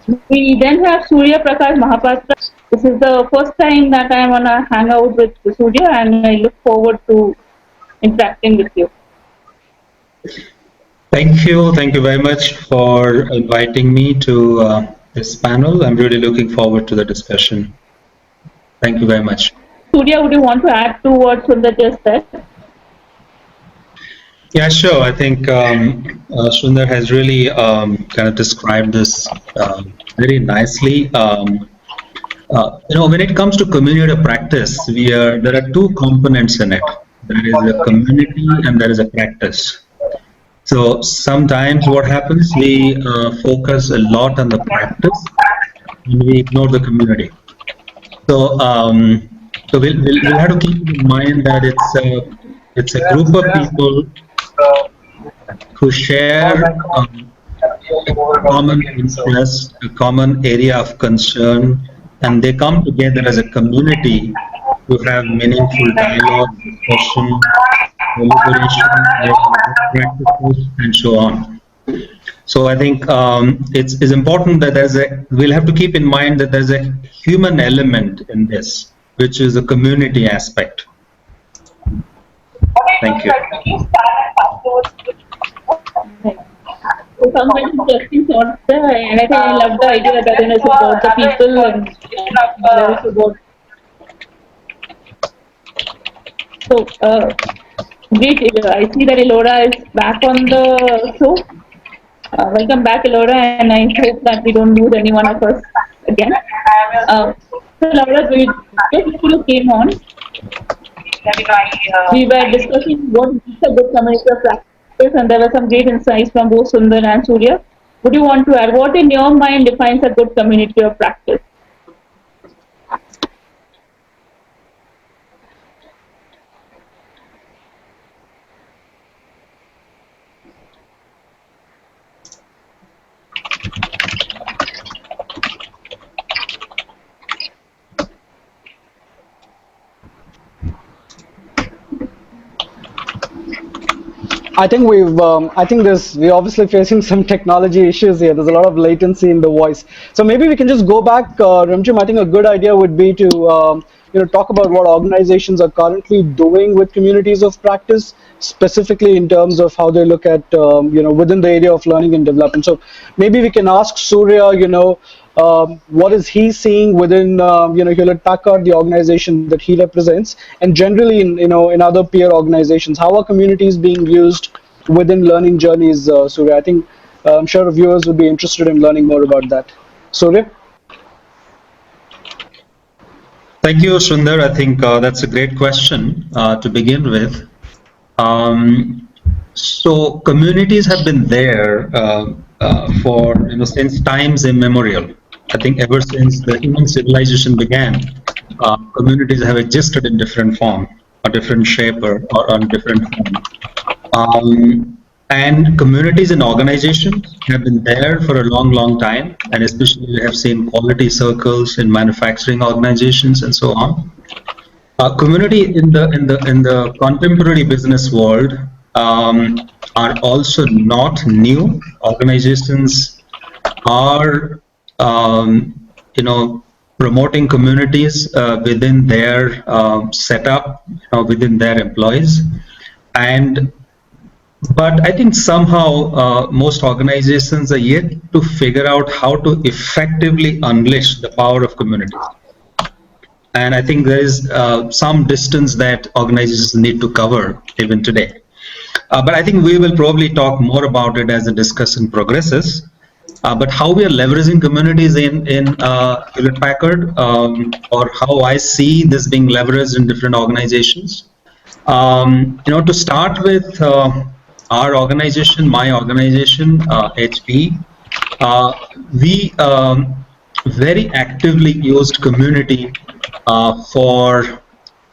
We then have Surya Prakash Mahapatra. This is the first time that I am on a hangout with Surya, and I look forward to interacting with you. Thank you very much for inviting me to this panel. I'm really looking forward to the discussion. Thank you very much. Surya, would you want to add to what Sundar just said? Yeah, sure. I think Sundar has really kind of described this very nicely. When it comes to community of practice, there are two components in it. There is a community and there is a practice. So sometimes what happens, we focus a lot on the practice and we ignore the community. So we'll have to keep in mind that it's a group of people who share a common interest, a common area of concern, and they come together as a community to have meaningful dialogue, discussion, deliberation, practices, and so on. So I think it's important that we'll have to keep in mind that there's a human element in this, which is a community aspect. Thank you. So some very interesting thoughts there, and I think I love the idea that it's about the people and it's about. So great. I see that Elora is back on the show. Welcome back, Elora, and I hope that we don't lose any one of us again. So Laura, just before you came on, we were discussing what is a good community of practice, and there were some great insights from both Sundar and Surya. Would you want to add what in your mind defines a good community of practice? I think we're obviously facing some technology issues here. There's a lot of latency in the voice. So maybe we can just go back, Rimchim. I think a good idea would be to, talk about what organizations are currently doing with communities of practice, specifically in terms of how they look at, within the area of learning and development. So maybe we can ask Surya, what is he seeing within, Hewlett Packard, the organization that he represents, and generally in other peer organizations? How are communities being used within learning journeys, Surya? I think I'm sure viewers would be interested in learning more about that. Surya? Thank you, Sundar. I think that's a great question to begin with. So communities have been there for since times immemorial. I think ever since the human civilization began, communities have existed in different form, or different shape, or on different form. And communities and organizations have been there for a long, long time, and especially we have seen quality circles in manufacturing organizations and so on. Community in the contemporary business world are also not new. Organizations are promoting communities within their setup, within their employees, but I think somehow most organizations are yet to figure out how to effectively unleash the power of communities. And I think there is some distance that organizations need to cover even today. But I think we will probably talk more about it as the discussion progresses. But how we are leveraging communities in Hewlett Packard, or how I see this being leveraged in different organizations. To start with, our organization, my organization, HP, we very actively used community for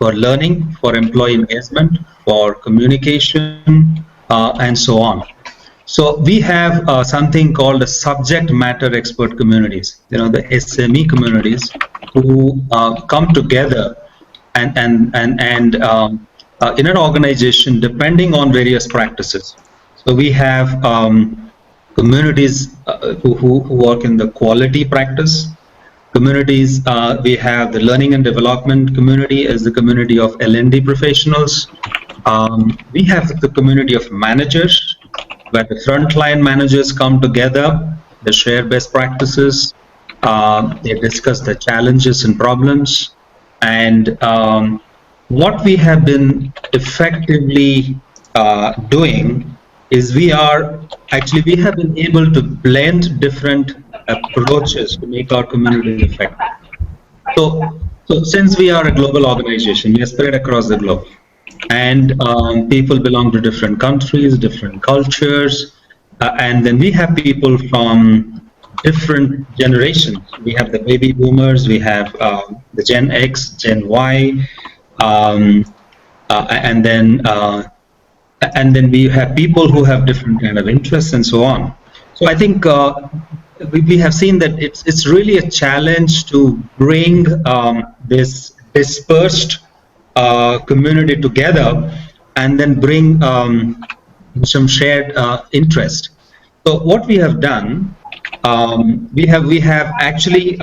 learning, for employee engagement, for communication, and so on. So we have something called the subject matter expert communities, the SME communities, who come together and in an organization depending on various practices. So we have communities who work in the quality practice. Communities, we have the learning and development community as the community of L&D professionals. We have the community of managers, where the frontline managers come together, they share best practices, they discuss the challenges and problems, and what we have been effectively doing is we have been able to blend different approaches to make our community effective. So since we are a global organization, we are spread across the globe, and people belong to different countries, different cultures, and then we have people from different generations. We have the baby boomers, we have the Gen X, Gen Y, and then we have people who have different kind of interests and so on. So I think we have seen that it's really a challenge to bring this dispersed community together and then bring some shared interest. So what we have done, we have actually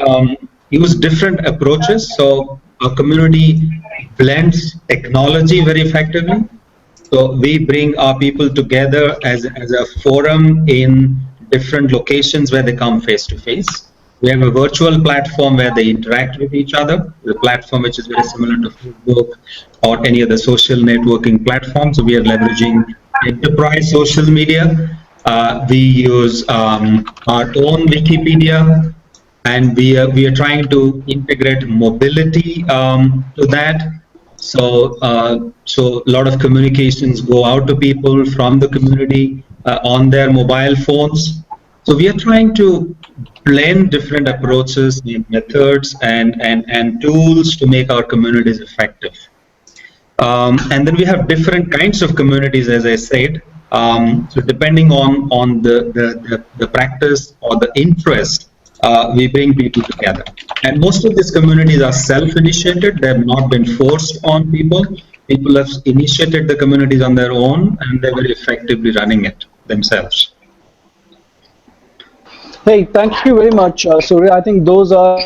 used different approaches. So our community blends technology very effectively. So we bring our people together as a forum in different locations where they come face to face. We have a virtual platform where they interact with each other, the platform which is very similar to Facebook or any other social networking platform. So we are leveraging enterprise social media. We use our own Wikipedia, and we are trying to integrate mobility to that. So a lot of communications go out to people from the community on their mobile phones. So we are trying to blend different approaches, methods, and tools to make our communities effective. And then we have different kinds of communities, as I said. So depending on the practice or the interest, we bring people together. And most of these communities are self-initiated. They have not been forced on people. People have initiated the communities on their own, and they're very effectively running it themselves. Hey, thank you very much, Surya. I think those are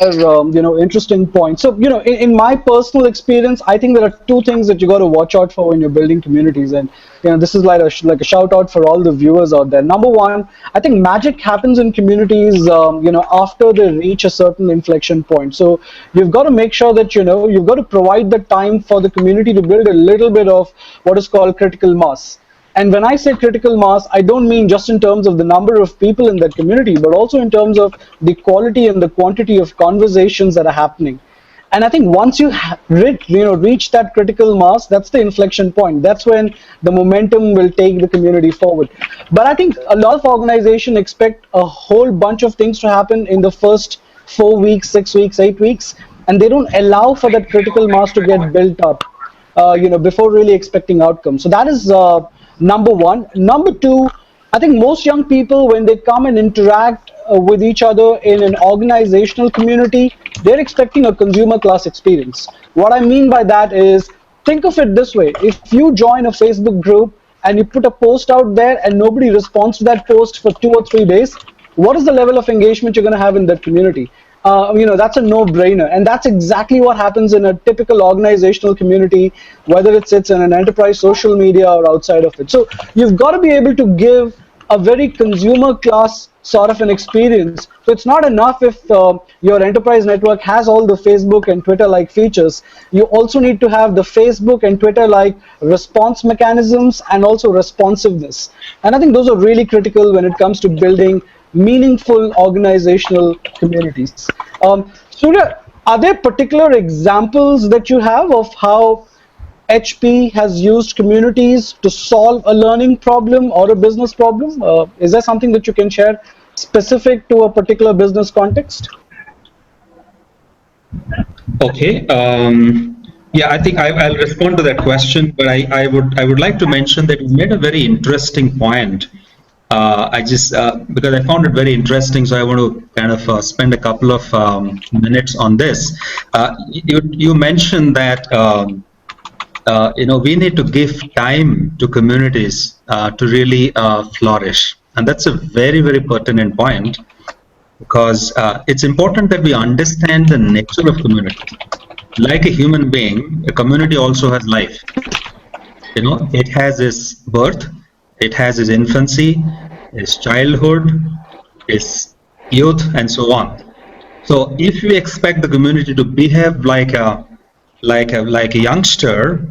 interesting points. So in my personal experience, I think there are two things that you got to watch out for when you're building communities, and this is like a shout out for all the viewers out there. Number one, I think magic happens in communities after they reach a certain inflection point. So you've got to make sure that you've got to provide the time for the community to build a little bit of what is called critical mass. And when I say critical mass, I don't mean just in terms of the number of people in that community, but also in terms of the quality and the quantity of conversations that are happening. And I think once you reach that critical mass, that's the inflection point. That's when the momentum will take the community forward. But I think a lot of organizations expect a whole bunch of things to happen in the first 4 weeks, 6 weeks, 8 weeks, and they don't allow for that critical mass to get built up, before really expecting outcomes. So that is number one. Number two, I think most young people, when they come and interact with each other in an organizational community, they're expecting a consumer class experience. What I mean by that is, think of it this way. If you join a Facebook group and you put a post out there and nobody responds to that post for 2 or 3 days, what is the level of engagement you're going to have in that community? That's a no-brainer, and that's exactly what happens in a typical organizational community, whether it sits in an enterprise social media or outside of it. So you've got to be able to give a very consumer class sort of an experience. So it's not enough if your enterprise network has all the Facebook and Twitter-like features. You also need to have the Facebook and Twitter-like response mechanisms and also responsiveness. And I think those are really critical when it comes to building meaningful organizational communities. Surya, are there particular examples that you have of how HP has used communities to solve a learning problem or a business problem? Is there something that you can share specific to a particular business context? Okay. Yeah, I think I'll respond to that question, but I would like to mention that you made a very interesting point. Because I found it very interesting, so I want to kind of spend a couple of minutes on this. You mentioned that we need to give time to communities to really flourish. And that's a very, very pertinent point, because it's important that we understand the nature of community. Like a human being, a community also has life. You know, it has its birth, it has its infancy, its childhood, its youth, and so on. So if we expect the community to behave like a youngster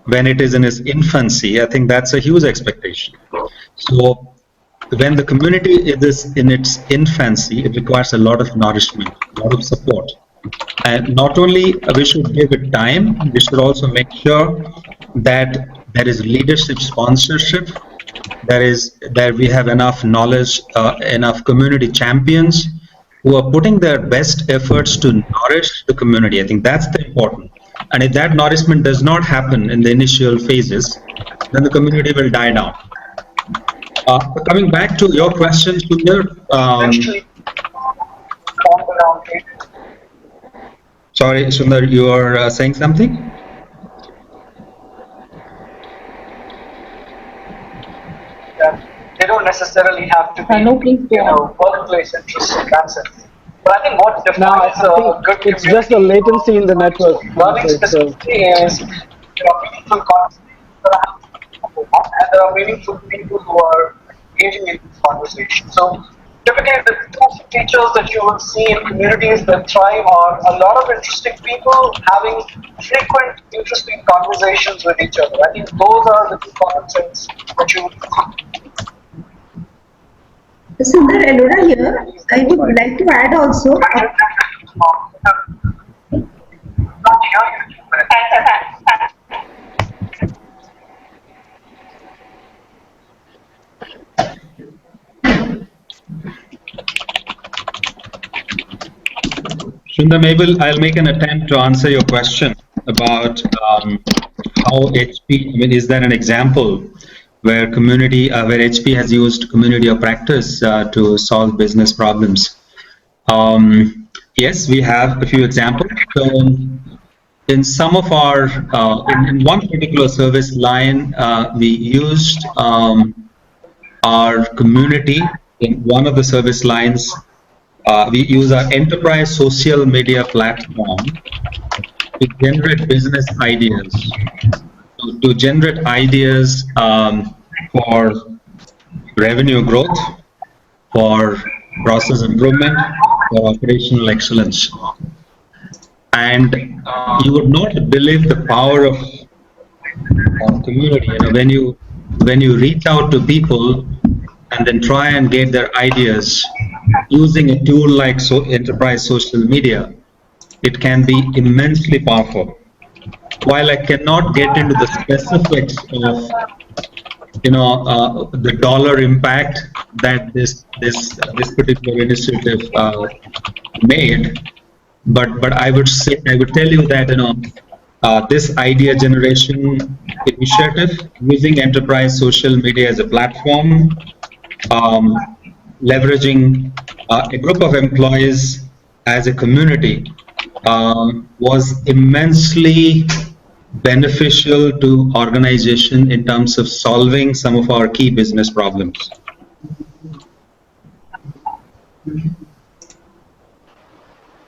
when it is in its infancy, I think that's a huge expectation. So when the community is in its infancy, it requires a lot of nourishment, a lot of support. And not only we should give it time, we should also make sure that there is leadership sponsorship, that we have enough knowledge, enough community champions who are putting their best efforts to nourish the community. I think that's the important. And if that nourishment does not happen in the initial phases, then the community will die down. Coming back to your question, Sundar, sorry, Sundar, you are saying something? They don't necessarily have to be, No, please go on. workplace interests in that sense. But I think what Now, defines I a good think it's just the community, latency in the network. learning So, specifically is, meaningful conversations that happen, and there are meaningful people who are engaging in these conversations. So typically the two features that you will see in communities that thrive are a lot of interesting people having frequent, interesting conversations with each other. I think those are the two concepts that you would see. Sundar, Elora here. I would like to add also. Sundar, maybe I'll make an attempt to answer your question about how HP, I mean, is there an example where where HP has used community of practice to solve business problems? Yes, we have a few examples. So in some of our, in one particular service line, we used our community in one of the service lines. We use our enterprise social media platform to generate business ideas, to generate ideas for revenue growth, for process improvement, for operational excellence. And you would not believe the power of community. When you reach out to people and then try and get their ideas using a tool like enterprise social media, it can be immensely powerful. While I cannot get into the specifics of the dollar impact that this particular initiative made, but I would tell you that this idea generation initiative using enterprise social media as a platform, leveraging a group of employees as a community, was immensely beneficial to organization in terms of solving some of our key business problems.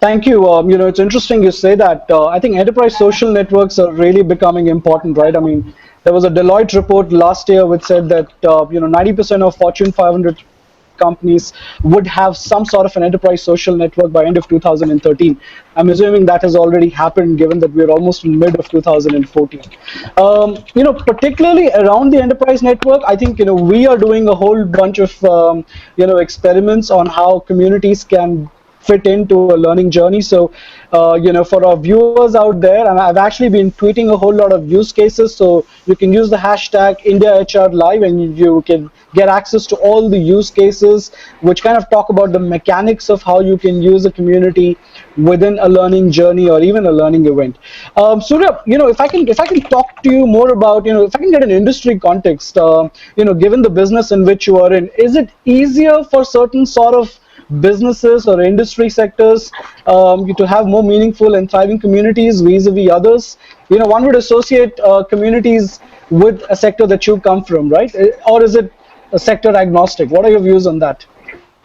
thank you. It's interesting you say that. I think enterprise social networks are really becoming important, right? I mean, there was a Deloitte report last year which said that 90% of Fortune 500 companies would have some sort of an enterprise social network by end of 2013. I'm assuming that has already happened, given that we're almost in mid of 2014. Particularly around the enterprise network, I think we are doing a whole bunch of experiments on how communities can fit into a learning journey. So, for our viewers out there, and I've actually been tweeting a whole lot of use cases. So you can use the hashtag IndiaHRLive, and you can get access to all the use cases, which kind of talk about the mechanics of how you can use a community within a learning journey or even a learning event. Surya, if I can talk to you more about, if I can get an industry context, given the business in which you are in, is it easier for certain sort of businesses or industry sectors to have more meaningful and thriving communities vis-a-vis others? One would associate communities with a sector that you come from, right? Or is it sector agnostic. What are your views on that?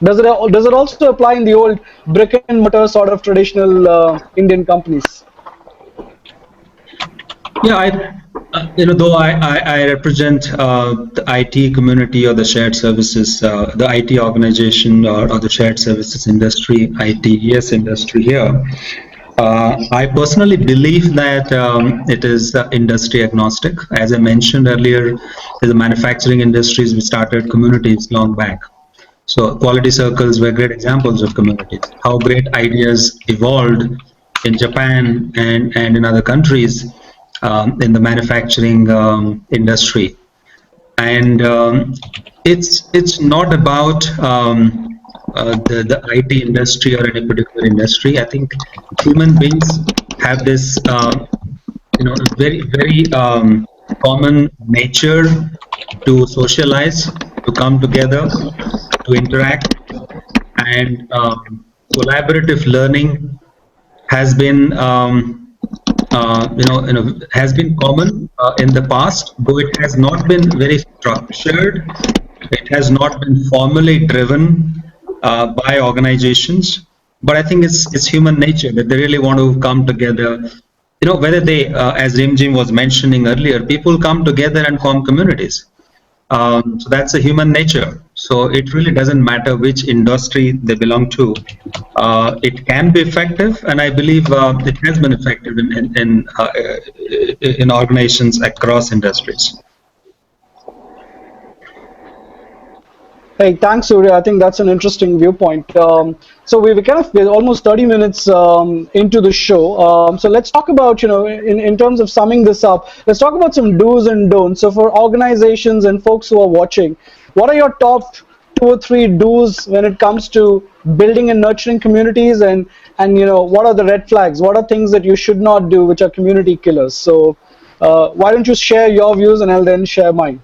Does it also apply in the old brick and mortar sort of traditional Indian companies? Yeah, though I represent the IT community or the shared services, the IT organization or the shared services industry, ITES industry here, I personally believe that it is industry agnostic. As I mentioned earlier, the manufacturing industries, we started communities long back. So quality circles were great examples of communities. How great ideas evolved in Japan and in other countries in the manufacturing industry. And it's not about the IT industry or any particular industry. I think human beings have this very common nature to socialize, to come together, to interact, and collaborative learning has been has been common in the past, though it has not been very structured. It has not been formally driven by organizations. But I think it's human nature that they really want to come together. Whether they, as Rimjim was mentioning earlier, people come together and form communities. So that's a human nature. So it really doesn't matter which industry they belong to. It can be effective, and I believe it has been effective in organizations across industries. Hey, thanks, Surya. I think that's an interesting viewpoint. So we're almost 30 minutes into the show. So let's talk about, in terms of summing this up, let's talk about some do's and don'ts. So for organizations and folks who are watching, what are your top 2 or 3 do's when it comes to building and nurturing communities, and what are the red flags? What are things that you should not do which are community killers? So why don't you share your views and I'll then share mine.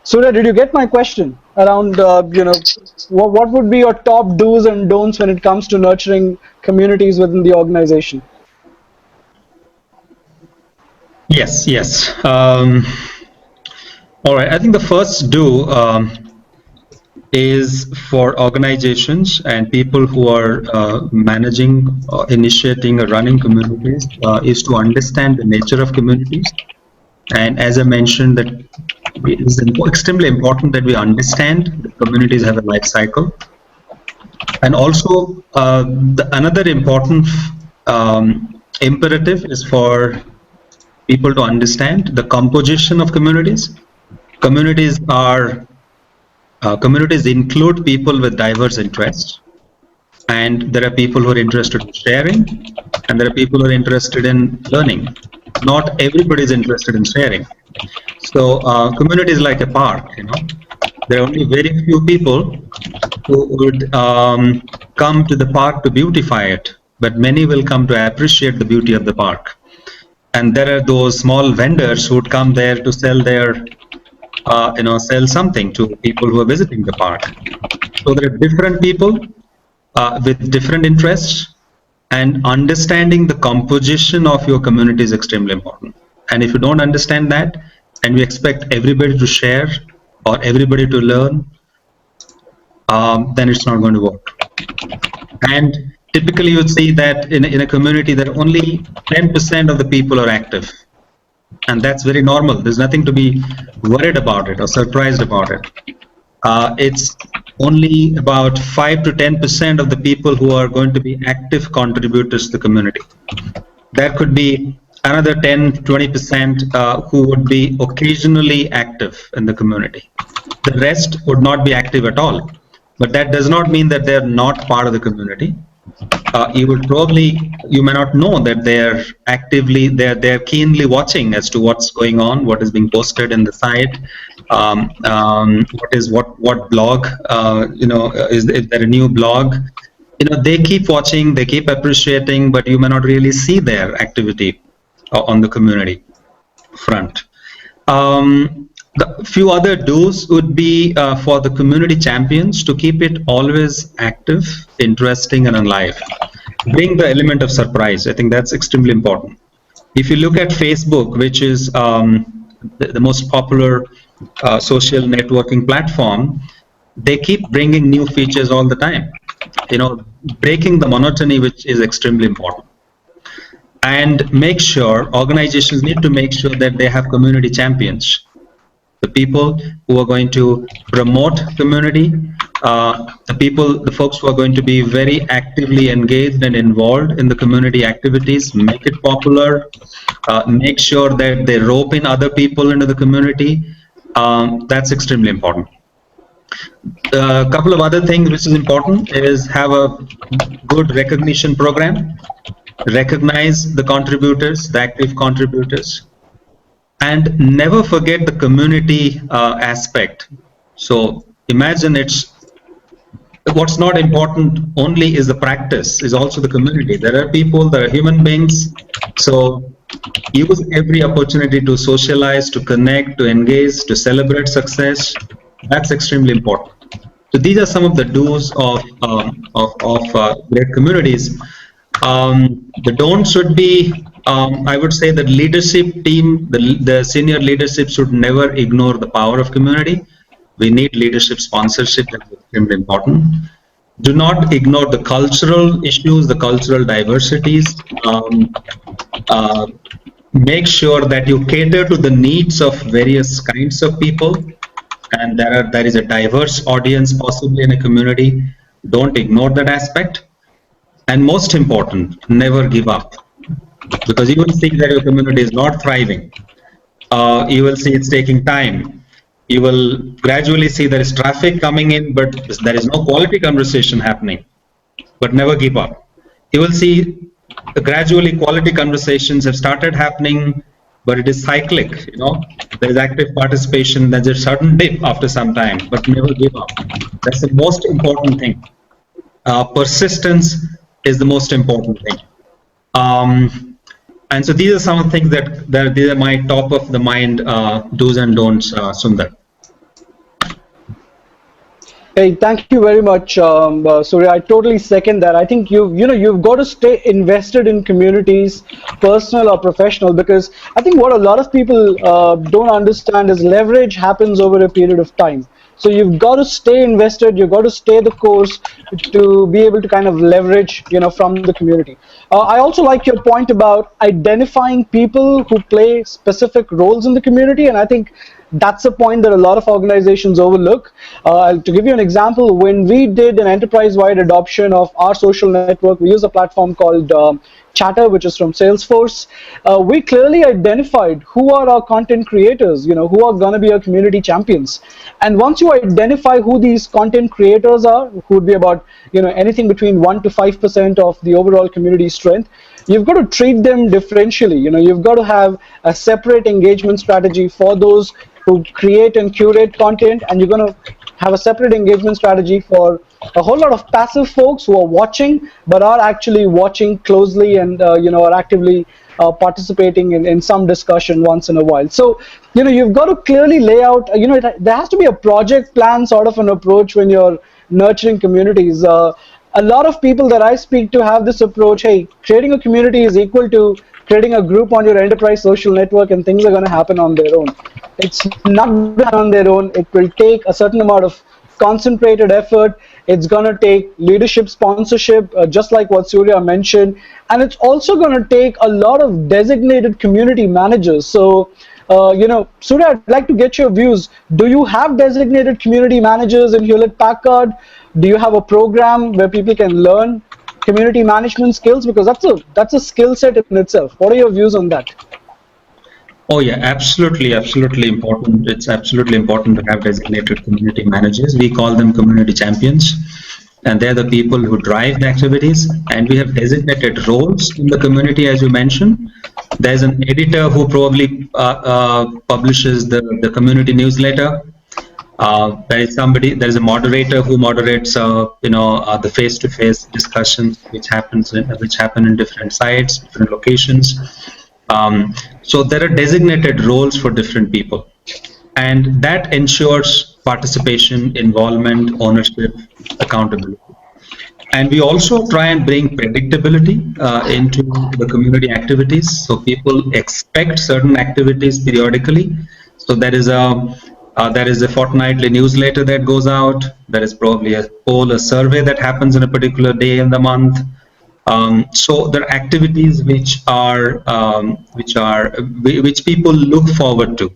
Surya, did you get my question around, what would be your top do's and don'ts when it comes to nurturing communities within the organization? Yes. All right. I think the first do is for organizations and people who are managing, initiating, or running communities is to understand the nature of communities. And as I mentioned, that it is extremely important that we understand that communities have a life cycle. And also, another important imperative is for people to understand the composition of communities. Communities include people with diverse interests. And there are people who are interested in sharing, and there are people who are interested in learning. Not everybody is interested in sharing. So community is like a park, There are only very few people who would come to the park to beautify it, but many will come to appreciate the beauty of the park. And there are those small vendors who would come there to sell their, sell something to people who are visiting the park. So there are different people with different interests, and understanding the composition of your community is extremely important. And if you don't understand that, and we expect everybody to share or everybody to learn, then it's not going to work. And typically you would see that in a community that only 10% of the people are active. And that's very normal. There's nothing to be worried about it or surprised about it. It's only about 5 to 10% of the people who are going to be active contributors to the community. There could be another 10-20% who would be occasionally active in the community. The rest would not be active at all. But that does not mean that they're not part of the community. You may not know that they're keenly watching as to what's going on, what is being posted in the site, what blog, is there a new blog? They keep watching, they keep appreciating, but you may not really see their activity on the community front. The few other do's would be for the community champions to keep it always active, interesting, and alive. Bring the element of surprise. I think that's extremely important. If you look at Facebook, which is the most popular social networking platform, they keep bringing new features all the time. Breaking the monotony, which is extremely important. And make sure, organizations need to make sure that they have community champions. The people who are going to promote community, the folks who are going to be very actively engaged and involved in the community activities, make it popular, make sure that they rope in other people into the community. That's extremely important. A couple of other things which is important is have a good recognition program, recognize the contributors, the active contributors, and never forget the community aspect. So imagine what's not important only is the practice, is also the community. There are people, there are human beings. So use every opportunity to socialize, to connect, to engage, to celebrate success. That's extremely important. So these are some of the do's of great communities. The don'ts should be, I would say that leadership team, the senior leadership should never ignore the power of community. We need leadership sponsorship, that's extremely important. Do not ignore the cultural issues, the cultural diversities. Make sure that you cater to the needs of various kinds of people, and there is a diverse audience possibly in a community. Don't ignore that aspect. And most important, never give up. Because you will see that your community is not thriving. You will see it's taking time. You will gradually see there is traffic coming in, but there is no quality conversation happening. But never give up. You will see gradually quality conversations have started happening, but it is cyclic. There is active participation. There's a sudden dip after some time, but never give up. That's the most important thing. Persistence is the most important thing. And so these are some of the things that these are my top of the mind do's and don'ts, Sundar. Hey, thank you very much, Surya. I totally second that. I think you've got to stay invested in communities, personal or professional, because I think what a lot of people don't understand is leverage happens over a period of time. So you've got to stay invested, you've got to stay the course to be able to kind of leverage, from the community. I also like your point about identifying people who play specific roles in the community, and I think that's a point that a lot of organizations overlook. To give you an example, when we did an enterprise-wide adoption of our social network, we use a platform called Chatter, which is from Salesforce. We clearly identified who are our content creators, who are going to be our community champions. And once you identify who these content creators are, who would be about, anything between 1 to 5% of the overall community strength, you've got to treat them differentially. You've got to have a separate engagement strategy for those who create and curate content, and you're going to have a separate engagement strategy for a whole lot of passive folks who are watching but are actually watching closely and are actively participating in some discussion once in a while. So you've got to clearly lay out, there has to be a project plan sort of an approach when you're nurturing communities. A lot of people that I speak to have this approach: hey, creating a community is equal to creating a group on your enterprise social network, and things are going to happen on their own. It's not going to happen on their own. It will take a certain amount of concentrated effort. It's going to take leadership sponsorship, just like what Surya mentioned, and it's also going to take a lot of designated community managers. So Surya, I'd like to get your views. Do you have designated community managers in Hewlett Packard? Do you have a program where people can learn community management skills? Because that's a skill set in itself. What are your views on that? Oh yeah, absolutely important. It's absolutely important to have designated community managers. We call them community champions, and they're the people who drive the activities. And we have designated roles in the community, as you mentioned. There's an editor who probably publishes the community newsletter. There is a moderator who moderates, the face-to-face discussions which happen in different sites, different locations. So there are designated roles for different people. and that ensures participation, involvement, ownership, accountability. And we also try and bring predictability into the community activities. So people expect certain activities periodically. So there is a fortnightly newsletter that goes out. There is probably a poll, a survey that happens in a particular day in the month. So there are activities which people look forward to.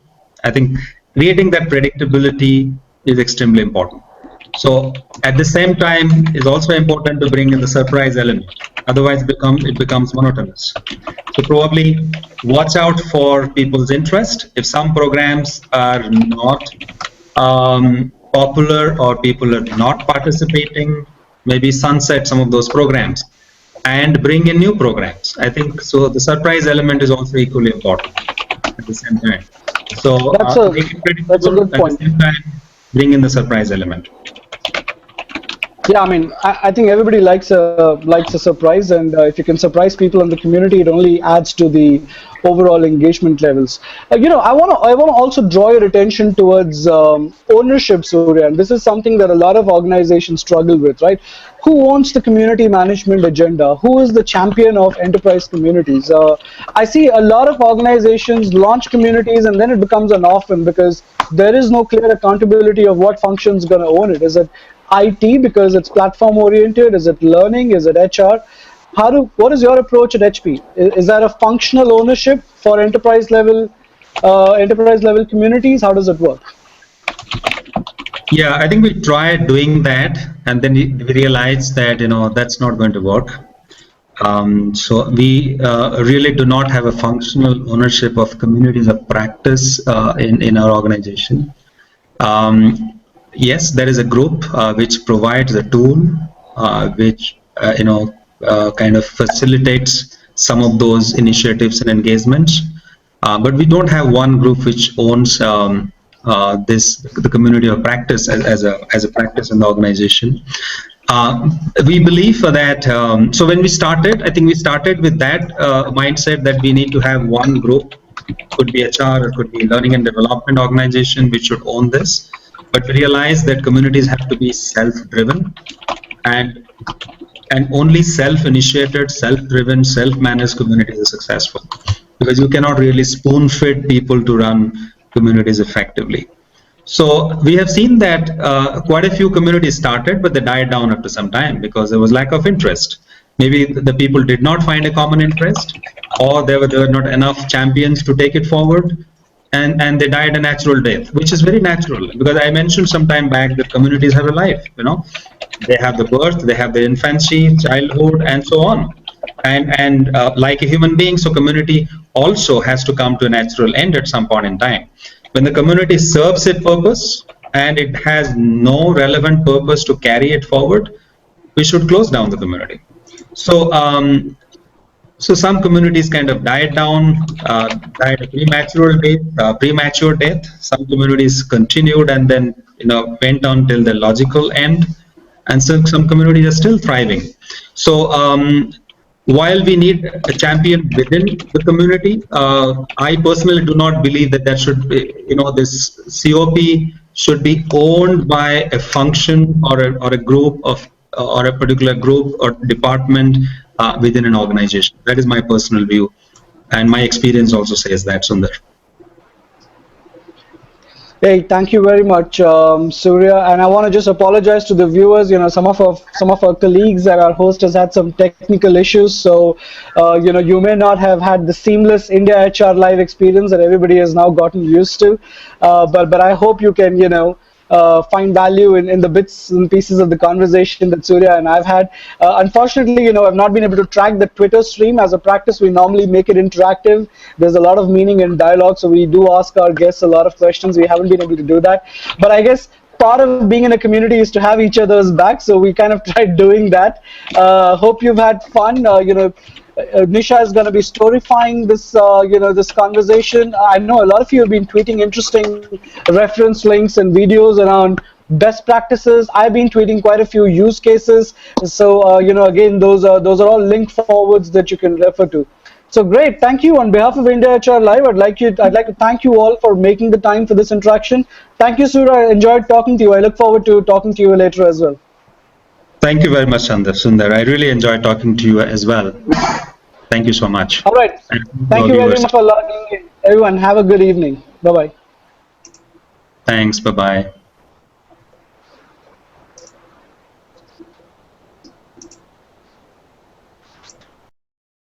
I think creating that predictability is extremely important. So at the same time, it's also important to bring in the surprise element. Otherwise, it becomes monotonous. So probably watch out for people's interest. If some programs are not popular or people are not participating, maybe sunset some of those programs and bring in new programs. I think so. The surprise element is also equally important at the same time. So that's a good point. At the same time, bring in the surprise element. Yeah, I mean, I think everybody likes a surprise, and if you can surprise people in the community, it only adds to the overall engagement levels. I want to also draw your attention towards ownership, Surya, and this is something that a lot of organizations struggle with, right? Who owns the community management agenda? Who is the champion of enterprise communities? I see a lot of organizations launch communities, and then it becomes an orphan because there is no clear accountability of what function is going to own it. Is it IT because it's platform oriented? Is it learning? Is it HR? What is your approach at HP? Is that a functional ownership for enterprise level communities? How does it work? Yeah, I think we tried doing that, and then we realized that that's not going to work. So we really do not have a functional ownership of communities of practice in our organization. Yes, there is a group which provides a tool which kind of facilitates some of those initiatives and engagements, but we don't have one group which owns the community of practice as a practice in the organization. We believe that so when we started, I think we started with that mindset that we need to have one group. Could be HR, or could be learning and development organization which should own this. But we realize that communities have to be self-driven, and only self-initiated, self-driven, self-managed communities are successful, because you cannot really spoon-feed people to run communities effectively. So we have seen that quite a few communities started, but they died down after some time because there was lack of interest. Maybe the people did not find a common interest, or there were not enough champions to take it forward. And they died a natural death, which is very natural, because I mentioned some time back that communities have a life. They have the birth, they have the infancy, childhood, and so on. And like a human being, so community also has to come to a natural end at some point in time. When the community serves its purpose and it has no relevant purpose to carry it forward, we should close down the community. So some communities kind of died down, died a premature death. Some communities continued and then went on till the logical end, and some communities are still thriving. So while we need a champion within the community, I personally do not believe that should be, this COP should be owned by a function or a group of or a particular group or department within an organization. That is my personal view, and my experience also says that, Sundar. Hey, thank you very much, Surya. And I want to just apologize to the viewers. Some of our colleagues and our host has had some technical issues, so you may not have had the seamless India HR Live experience that everybody has now gotten used to. But I hope you can find value in the bits and pieces of the conversation that Surya and I've had. Unfortunately, I've not been able to track the Twitter stream. As a practice, we normally make it interactive. There's a lot of meaning in dialogue, so we do ask our guests a lot of questions. We haven't been able to do that. But I guess part of being in a community is to have each other's back, so we kind of tried doing that. Hope you've had fun. Nisha is going to be storifying this, this conversation. I know a lot of you have been tweeting interesting reference links and videos around best practices. I've been tweeting quite a few use cases. So, again, those are all link forwards that you can refer to. So great. Thank you. On behalf of India HR Live, I'd like to thank you all for making the time for this interaction. Thank you, Surya. I enjoyed talking to you. I look forward to talking to you later as well. Thank you very much, Sundar. I really enjoyed talking to you as well. Thank you so much. All right. And Thank our you very viewers. much for logging in. Everyone, have a good evening. Bye-bye. Thanks. Bye-bye.